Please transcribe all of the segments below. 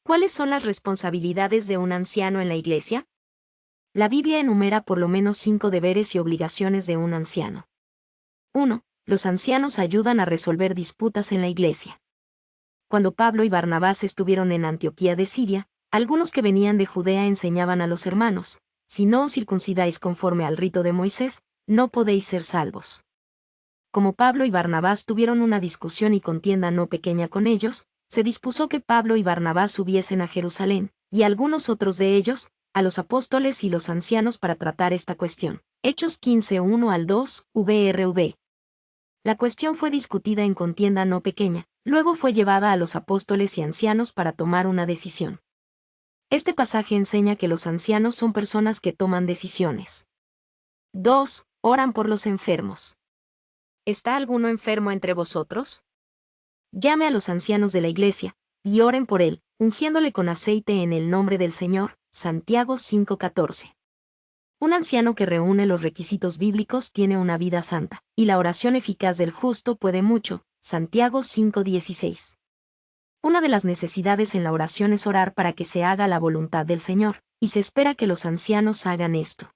¿Cuáles son las responsabilidades de un anciano en la Iglesia? La Biblia enumera por lo menos 5 deberes y obligaciones de un anciano. 1. Los ancianos ayudan a resolver disputas en la Iglesia. Cuando Pablo y Barnabás estuvieron en Antioquía de Siria, algunos que venían de Judea enseñaban a los hermanos: si no os circuncidáis conforme al rito de Moisés, no podéis ser salvos. Como Pablo y Barnabás tuvieron una discusión y contienda no pequeña con ellos, se dispuso que Pablo y Barnabás subiesen a Jerusalén, y algunos otros de ellos, a los apóstoles y los ancianos para tratar esta cuestión. Hechos 15, 1 al 2, vrv. La cuestión fue discutida en contienda no pequeña, luego fue llevada a los apóstoles y ancianos para tomar una decisión. Este pasaje enseña que los ancianos son personas que toman decisiones. 2. Oran por los enfermos. ¿Está alguno enfermo entre vosotros? Llame a los ancianos de la Iglesia, y oren por él, ungiéndole con aceite en el nombre del Señor. Santiago 5:14. Un anciano que reúne los requisitos bíblicos tiene una vida santa, y la oración eficaz del justo puede mucho. Santiago 5:16. Una de las necesidades en la oración es orar para que se haga la voluntad del Señor, y se espera que los ancianos hagan esto.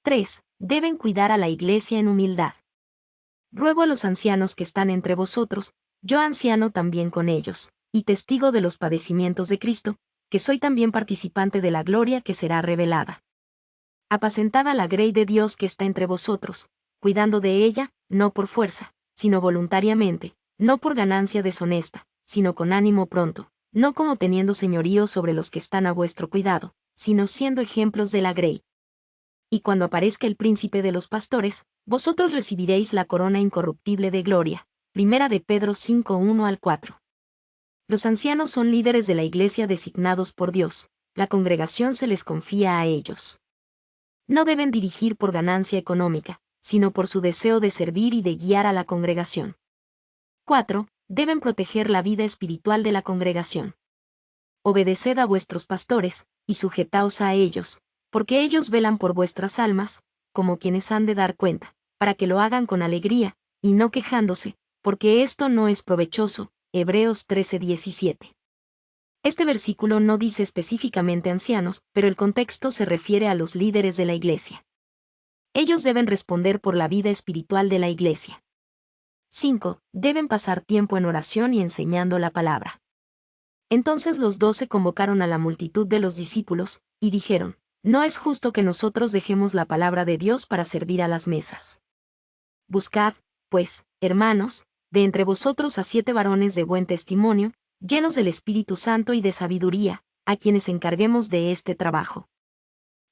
3. Deben cuidar a la Iglesia en humildad. Ruego a los ancianos que están entre vosotros, yo anciano también con ellos, y testigo de los padecimientos de Cristo, que soy también participante de la gloria que será revelada. Apacentad a la grey de Dios que está entre vosotros, cuidando de ella, no por fuerza, sino voluntariamente, no por ganancia deshonesta, sino con ánimo pronto, no como teniendo señorío sobre los que están a vuestro cuidado, sino siendo ejemplos de la grey. Y cuando aparezca el príncipe de los pastores, vosotros recibiréis la corona incorruptible de gloria. Primera de Pedro 5, 1 al 4. Los ancianos son líderes de la Iglesia designados por Dios, la congregación se les confía a ellos. No deben dirigir por ganancia económica, sino por su deseo de servir y de guiar a la congregación. 4. Deben proteger la vida espiritual de la congregación. Obedeced a vuestros pastores, y sujetaos a ellos, porque ellos velan por vuestras almas, como quienes han de dar cuenta, para que lo hagan con alegría, y no quejándose, porque esto no es provechoso. Hebreos 13:17. Este versículo no dice específicamente ancianos, pero el contexto se refiere a los líderes de la Iglesia. Ellos deben responder por la vida espiritual de la Iglesia. 5. Deben pasar tiempo en oración y enseñando la palabra. Entonces los 12 convocaron a la multitud de los discípulos, y dijeron: no es justo que nosotros dejemos la palabra de Dios para servir a las mesas. Buscad, pues, hermanos, de entre vosotros a 7 varones de buen testimonio, llenos del Espíritu Santo y de sabiduría, a quienes encarguemos de este trabajo.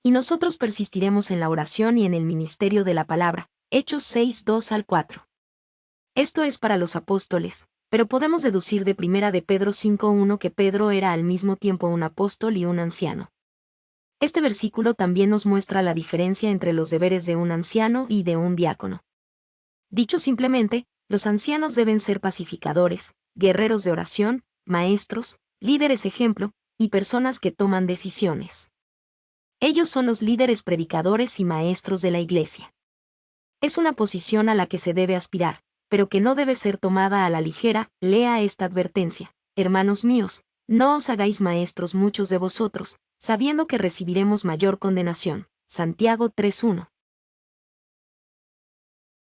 Y nosotros persistiremos en la oración y en el ministerio de la palabra. Hechos 6, 2 al 4. Esto es para los apóstoles, pero podemos deducir de 1 de Pedro 5:1 que Pedro era al mismo tiempo un apóstol y un anciano. Este versículo también nos muestra la diferencia entre los deberes de un anciano y de un diácono. Dicho simplemente, los ancianos deben ser pacificadores, guerreros de oración, maestros, líderes ejemplo, y personas que toman decisiones. Ellos son los líderes predicadores y maestros de la Iglesia. Es una posición a la que se debe aspirar, pero que no debe ser tomada a la ligera. Lea esta advertencia: hermanos míos, no os hagáis maestros muchos de vosotros, sabiendo que recibiremos mayor condenación. Santiago 3:1.